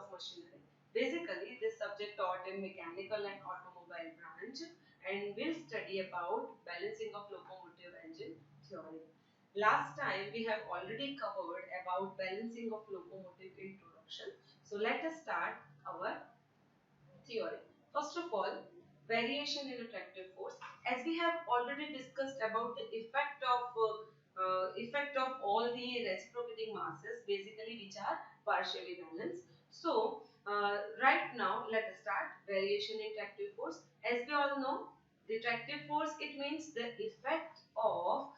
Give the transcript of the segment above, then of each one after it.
of machinery. Basically, this subject taught in mechanical and automobile branch and will study about balancing of locomotive engine theory. Last time we have already covered about balancing of locomotive introduction. So let us start our theory. First of all, variation in attractive force. As we have already discussed about the effect of all the reciprocating masses, basically which are partially balanced. So right now let us start variation in attractive force. As we all know, the attractive force, it means the effect of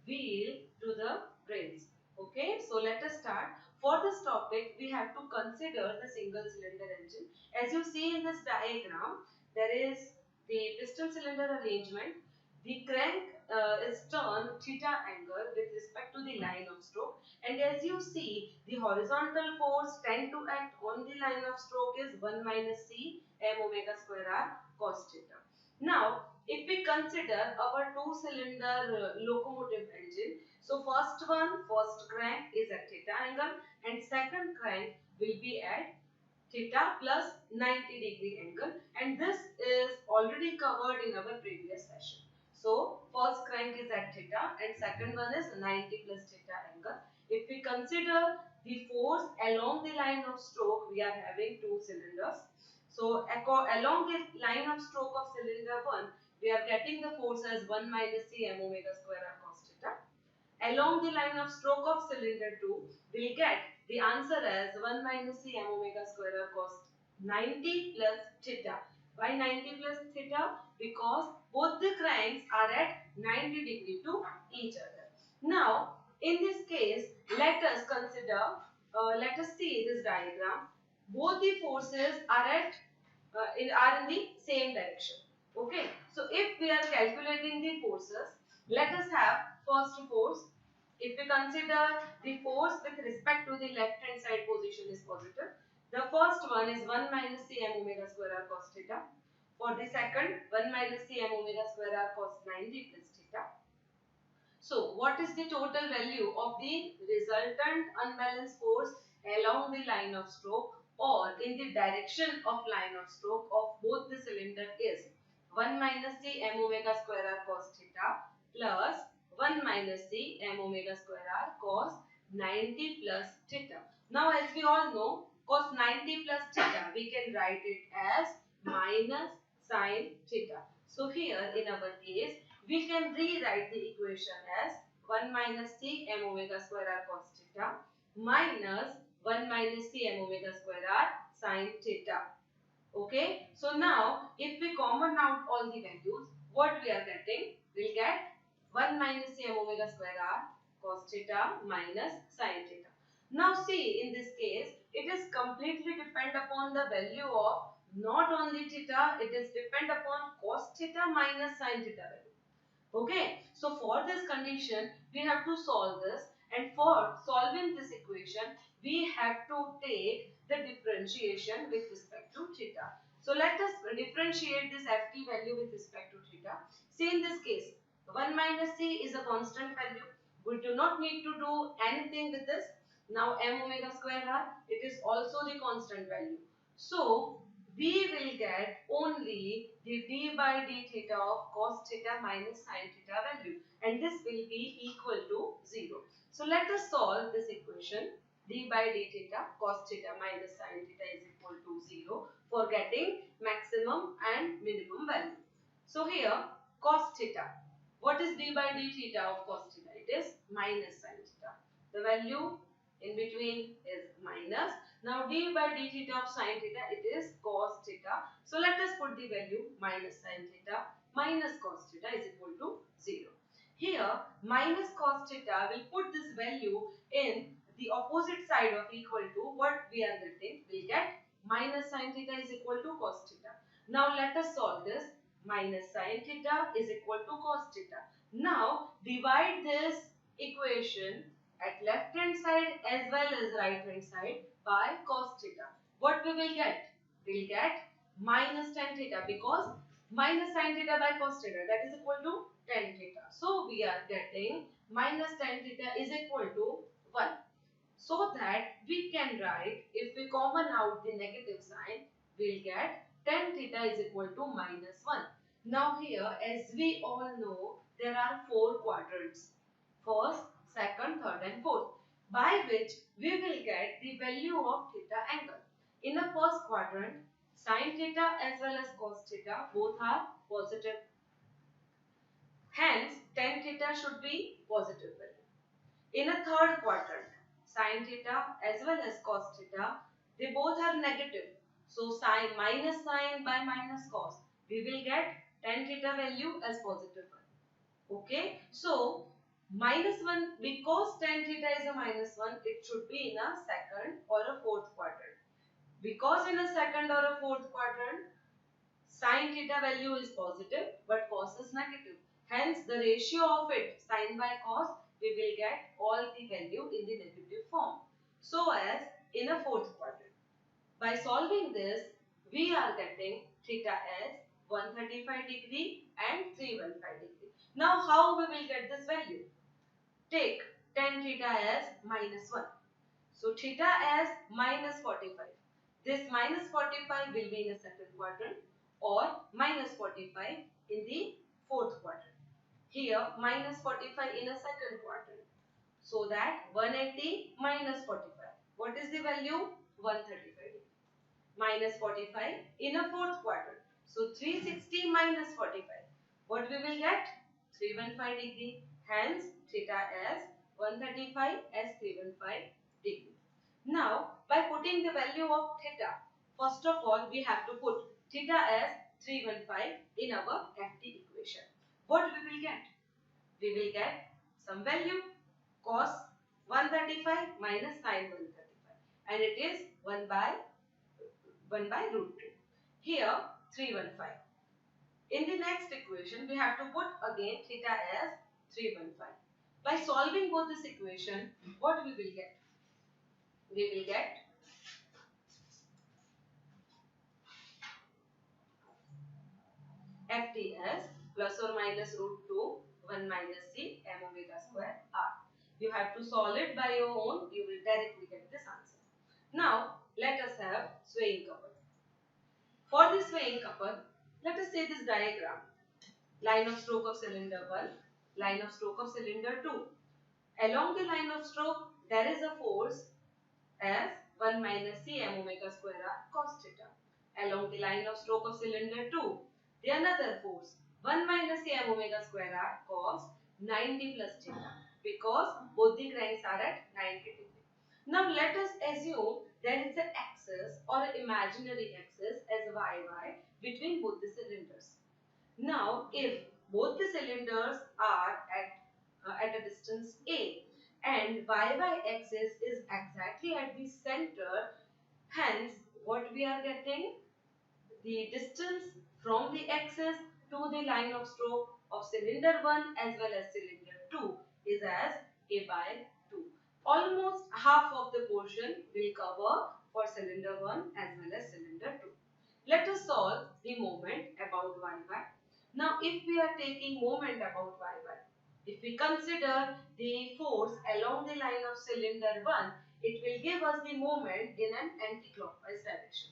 wheel to the rails. Okay, so let us start. For this topic, we have to consider the single cylinder engine. As you see in this diagram, there is the piston cylinder arrangement. The crank is turned theta angle with respect to the line of stroke, and as you see, the horizontal force tend to act on the line of stroke is 1 minus c m omega square r cos theta. Now, if we consider our two-cylinder locomotive engine, so first crank is at theta angle, and second crank will be at theta plus 90-degree angle, and this is already covered in our previous session. So first crank is at theta and second one is 90 plus theta angle. If we consider the force along the line of stroke, we are having two cylinders. So along the line of stroke of cylinder 1, we are getting the force as 1 minus c m omega square r cos theta. Along the line of stroke of cylinder 2, we will get the answer as 1 minus c m omega square r cos 90 plus theta. Why 90 plus theta? Because both the cranks are at 90 degree to each other. Now, in this case, let us see this diagram. Both the forces are in the same direction. Okay. So, if we are calculating the forces, let us have first force. If we consider the force with respect to the left hand side position is positive, the first one is 1 minus c m omega square r cos theta. For the second, 1 minus c m omega square r cos 90 plus theta. So, what is the total value of the resultant unbalanced force along the line of stroke or in the direction of line of stroke of both the cylinder is 1 minus c m omega square r cos theta plus 1 minus c m omega square r cos 90 plus theta. Now, as we all know, cos 90 plus theta, we can write it as minus sin theta. So, here in our case, we can rewrite the equation as 1 minus c m omega square r cos theta minus 1 minus c m omega square r sin theta. Okay. So now, if we common out all the values, what we are getting? We'll get 1 minus c m omega square r cos theta minus sin theta. Now see, in this case, it is completely depend upon the value of not only theta, it is depend upon cos theta minus sin theta value. Okay, so for this condition, we have to solve this, and for solving this equation, we have to take the differentiation with respect to theta. So let us differentiate this ft value with respect to theta. See, in this case, 1 minus c is a constant value. We do not need to do anything with this. Now m omega square r, it is also the constant value. So we will get only the d by d theta of cos theta minus sin theta value, and this will be equal to 0. So let us solve this equation. D by d theta cos theta minus sin theta is equal to 0 for getting maximum and minimum value. So here cos theta, what is d by d theta of cos theta? It is minus sin theta. The value in between is minus. Now d by d theta of sin theta, it is cos theta. So let us put the value minus sin theta minus cos theta is equal to 0. Here minus cos theta will put this value in the opposite side of equal to what we are getting. We will get minus sin theta is equal to cos theta. Now let us solve this. Minus sin theta is equal to cos theta. Now divide this equation at left hand side as well as right hand side by cos theta. What we will get? We will get minus tan theta, because minus sin theta by cos theta, that is equal to tan theta. So we are getting minus tan theta is equal to 1. So that we can write, if we common out the negative sign, we'll get tan theta is equal to -1. Now here, as we all know, there are 4 quadrants: first, second, third and fourth, by which we will get the value of theta angle. In the first quadrant, sin theta as well as cos theta both are positive. Hence, tan theta should be positive value. In a third quadrant, sin theta as well as cos theta, they both are negative. So sin minus sin by minus cos, we will get tan theta value as positive one. Okay. So -1, because tan theta is a -1, it should be in a second or a fourth quadrant. Because in a second or a fourth quadrant, sin theta value is positive but cos is negative. Hence, the ratio of it, sin by cos, we will get all the value in the negative form. So as in a fourth quadrant. By solving this, we are getting theta as 135 degree and 315 degree. Now, how we will get this value? Take tan theta as -1. So theta as -45. This -45 will be in the second quadrant or -45 in the fourth quadrant. Here -45 in a second quadrant. So that 180 minus 45. What is the value? 135 degree. -45 in a fourth quadrant. So 360 minus 45. What we will get? 315 degree. Hence theta as 135 as 315 degree. Now, by putting the value of theta, first of all, we have to put theta as 315 in our FT equation. What we will get? We will get some value, cos 135 minus sin 135, and it is 1 by root 2. Here, 315. In the next equation, we have to put again theta as 315. By solving both this equation, what we will get? We will get FT as plus or minus root 2 1 minus c m omega square r. You have to solve it by your own. You will directly get this answer. Now, let us have swaying couple. For this swaying couple, let us say this diagram. Line of stroke of cylinder 1, line of stroke of cylinder 2. Along the line of stroke, there is a force as 1 minus c m omega square r cos theta. Along the line of stroke of cylinder 2, the another force 1 minus c m omega square r cos 90 plus theta, because both the cranks are at 90 degree. Now let us assume there is an axis or imaginary axis as yy between both the cylinders. Now, if both the cylinders are at a distance a and y axis is exactly at the center, hence what we are getting? The distance from the axis to the line of stroke of cylinder 1 as well as cylinder 2 is as a by 2. Almost half of the portion will cover for cylinder 1 as well as cylinder 2. Let us solve the moment about yy. Now, if we are taking moment about yy, if we consider the force along the line of cylinder 1, it will give us the moment in an anti-clockwise direction.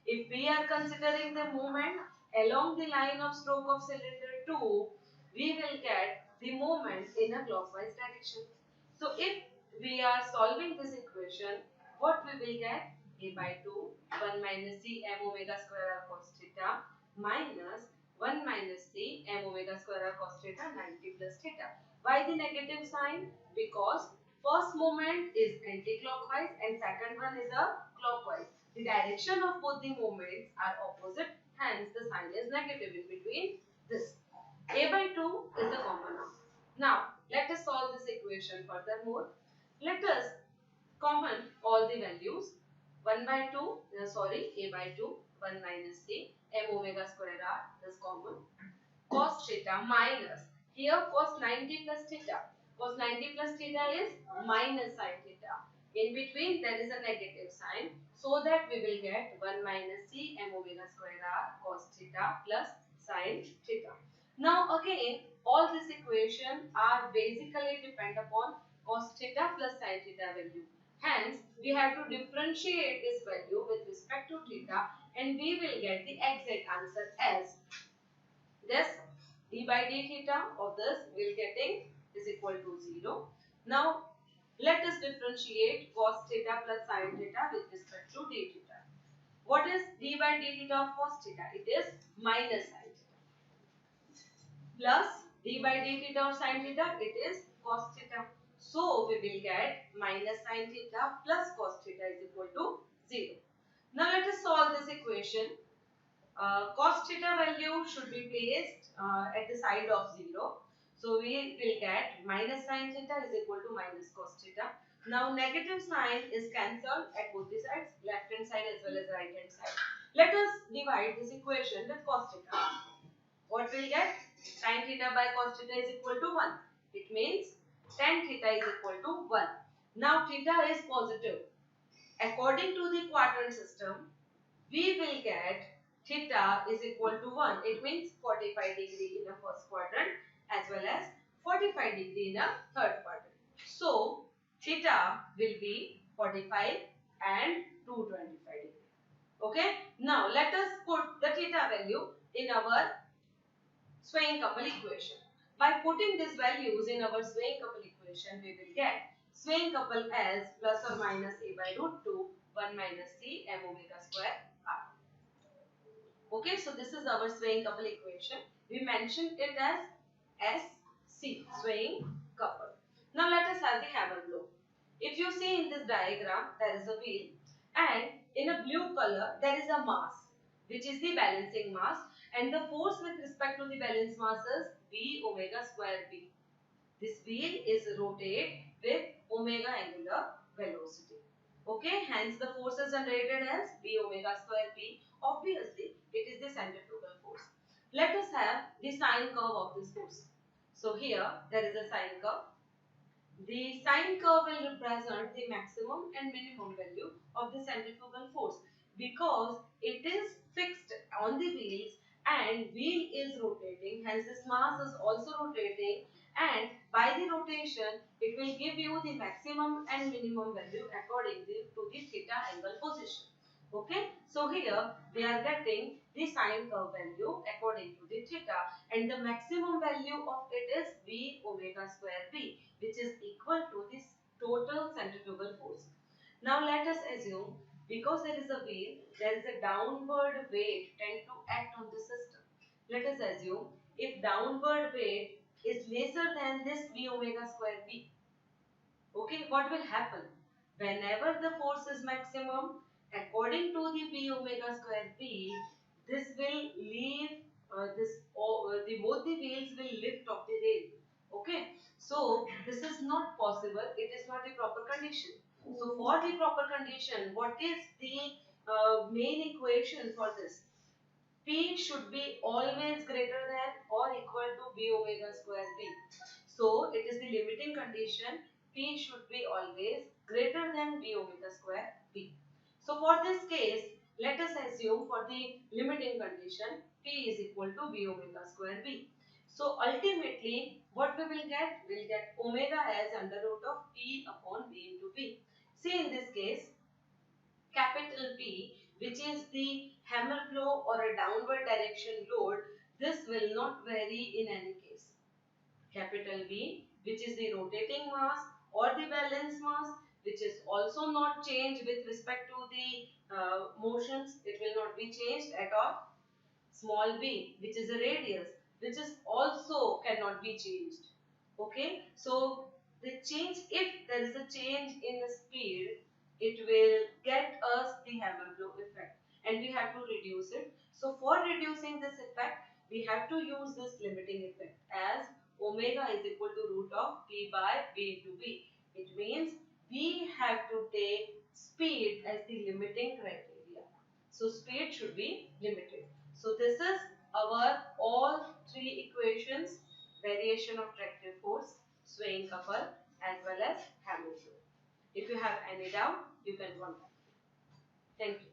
If we are considering the moment along the line of stroke of cylinder 2, we will get the moment in a clockwise direction. So if we are solving this equation, what we will get? A by 2, 1 minus c m omega square r cos theta minus 1 minus c m omega square r cos theta 90 plus theta. Why the negative sign? Because first moment is anti-clockwise and second one is a clockwise. The direction of both the moments are opposite, hence the sign is negative in between this. A by 2 is the common number. Now, let us solve this equation furthermore. Let us common all the values. 1 by 2, a by 2, 1 minus c, m omega square r is common. Cos theta minus, here cos 90 plus theta. Cos 90 plus theta is minus sin theta. In between there is a negative sign, so that we will get 1 minus c m omega square r cos theta plus sin theta. Now again, all this equation are basically depend upon cos theta plus sin theta value. Hence, we have to differentiate this value with respect to theta and we will get the exact answer as this d by d theta of this will getting is equal to 0. Now, let us differentiate cos theta plus sin theta with respect to d theta. What is d by d theta of cos theta? It is minus sin theta. Plus d by d theta of sin theta, it is cos theta. So, we will get minus sin theta plus cos theta is equal to 0. Now, let us solve this equation. Cos theta value should be placed at the side of 0. So, we will get minus sin theta is equal to minus cos theta. Now, negative sign is cancelled at both the sides, left hand side as well as right hand side. Let us divide this equation with cos theta. What will get? Sin theta by cos theta is equal to 1. It means tan theta is equal to 1. Now, theta is positive. According to the quadrant system, we will get theta is equal to 1. It means 45 degree in the first quadrant as well as 45 degree in the third quadrant. So, theta will be 45 and 225 degree. Okay. Now, let us put the theta value in our swaying couple equation. By putting these values in our swaying couple equation, we will get swaying couple as plus or minus a by root 2 1 minus c m omega square r. Okay, so this is our swaying couple equation. We mentioned it as SC, swaying couple. Now let us have the hammer blow. If you see in this diagram, there is a wheel and in a blue color, there is a mass, which is the balancing mass, and the force with respect to the balance mass is V omega square B. This wheel is rotate with omega angular velocity. Okay, hence the force is generated as V omega square B. Obviously, it is the centrifugal force. Let us have the sine curve of this force. So here there is a sine curve. The sine curve will represent the maximum and minimum value of the centrifugal force because it is fixed on the wheels and wheel is rotating, hence this mass is also rotating, and by the rotation it will give you the maximum and minimum value according to the theta angle position. Okay, so here we are getting the sine curve value according to the theta and the maximum value of it is V omega square B, which is equal to this total centrifugal force. Now let us assume because there is a wheel, there is a downward weight tend to act on the system. Let us assume if downward weight is lesser than this V omega square B, okay, what will happen? Whenever the force is maximum, according to the V omega square B, this will leave both the wheels will lift off the rail. Okay, so this is not possible. It is not the proper condition. So for the proper condition, what is the main equation for this? P should be always greater than or equal to V omega square B. So it is the limiting condition. P should be always greater than V omega square B. So for this case, let us assume for the limiting condition P is equal to V omega square B. So ultimately, what we will get? We will get omega as under root of P upon V into V. See in this case, capital P, which is the hammer blow or a downward direction load, this will not vary in any case. Capital V, which is the rotating mass or the balance mass, which is also not changed with respect to the motions, it will not be changed at all. Small b, which is a radius, which is also cannot be changed. Okay, so the change, if there is a change in the speed, it will get us the hammer blow effect and we have to reduce it. So for reducing this effect, we have to use this limiting effect as omega is equal to root of P by V into V. It means we have to take speed as the limiting criteria. So speed should be limited. So this is our all three equations: variation of tractive force, swaying couple as well as hammer flow. If you have any doubt, you can contact me. Thank you.